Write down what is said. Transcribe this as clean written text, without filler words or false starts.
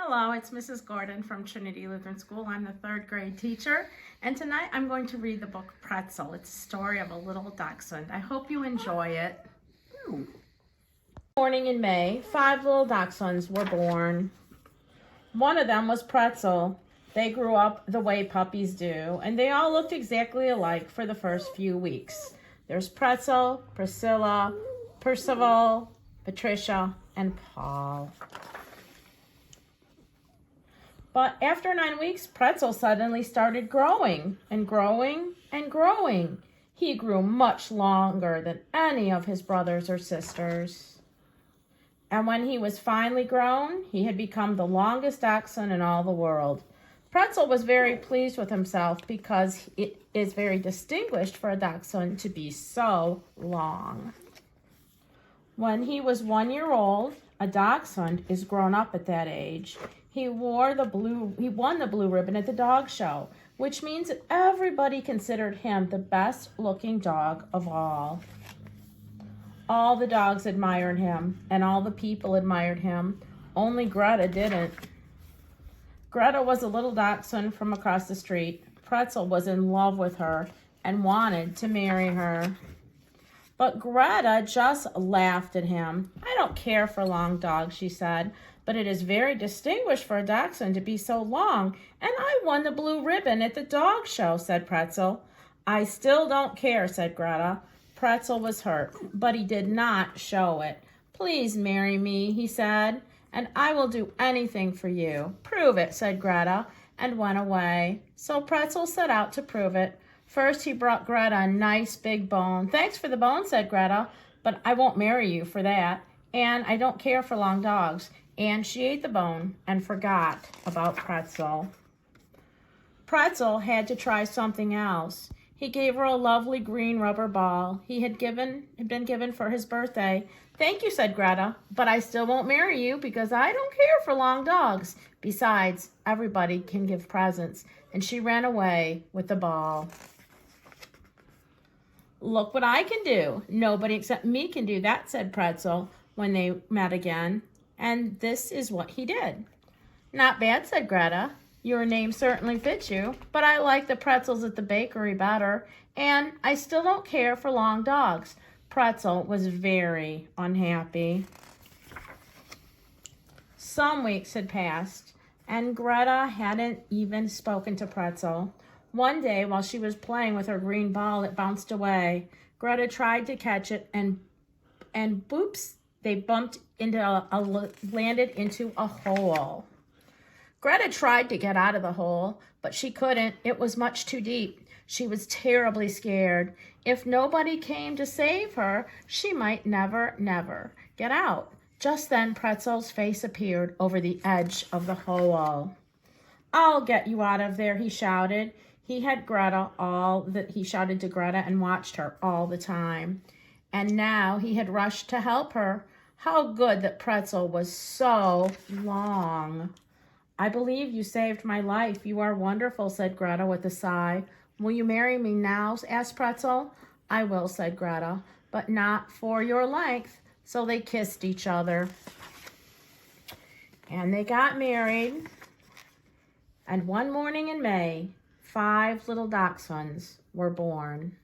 Hello, it's Mrs. Gordon from Trinity Lutheran School. I'm the third grade teacher, and tonight I'm going to read the book Pretzel. It's a story of a little dachshund. I hope you enjoy it. Morning in May, 5 little dachshunds were born. One of them was Pretzel. They grew up the way puppies do, and they all looked exactly alike for the first few weeks. There's Pretzel, Priscilla, Percival, Patricia, and Paul. But after 9 weeks, Pretzel suddenly started growing and growing and growing. He grew much longer than any of his brothers or sisters. And when he was finally grown, he had become the longest dachshund in all the world. Pretzel was very pleased with himself because it is very distinguished for a dachshund to be so long. When he was 1 year old, a dachshund is grown up at that age. He won the blue ribbon at the dog show, which means that everybody considered him the best looking dog of all. All the dogs admired him, and all the people admired him. Only Greta didn't. Greta was a little dachshund from across the street. Pretzel was in love with her and wanted to marry her. But Greta just laughed at him. "I don't care for long dogs," she said, "but it is very distinguished for a dachshund to be so long, and I won the blue ribbon at the dog show," said Pretzel. "I still don't care," said Greta. Pretzel was hurt, but he did not show it. "Please marry me," he said, "and I will do anything for you." "Prove it," said Greta, and went away. So Pretzel set out to prove it. First, he brought Greta a nice big bone. "Thanks for the bone," said Greta, "but I won't marry you for that, and I don't care for long dogs." And she ate the bone and forgot about Pretzel. Pretzel had to try something else. He gave her a lovely green rubber ball he had been given for his birthday. "Thank you," said Greta, "but I still won't marry you because I don't care for long dogs. Besides, everybody can give presents." And she ran away with the ball. "Look what I can do. Nobody except me can do that," said Pretzel when they met again. And this is what he did. "Not bad," said Greta. "Your name certainly fits you, but I like the pretzels at the bakery better, and I still don't care for long dogs." Pretzel was very unhappy. Some weeks had passed, and Greta hadn't even spoken to Pretzel. One day, while she was playing with her green ball, it bounced away. Greta tried to catch it, and boops, they landed into a hole. Greta tried to get out of the hole, but she couldn't. It was much too deep. She was terribly scared. If nobody came to save her, she might never get out. Just then, Pretzel's face appeared over the edge of the hole. "I'll get you out of there," he shouted. He shouted to Greta and watched her all the time. And now he had rushed to help her. How good that Pretzel was so long. "I believe you saved my life. You are wonderful," said Greta with a sigh. "Will you marry me now?" asked Pretzel. "I will," said Greta, "but not for your length." So they kissed each other. And they got married. And one morning in May, 5 little dachshunds were born.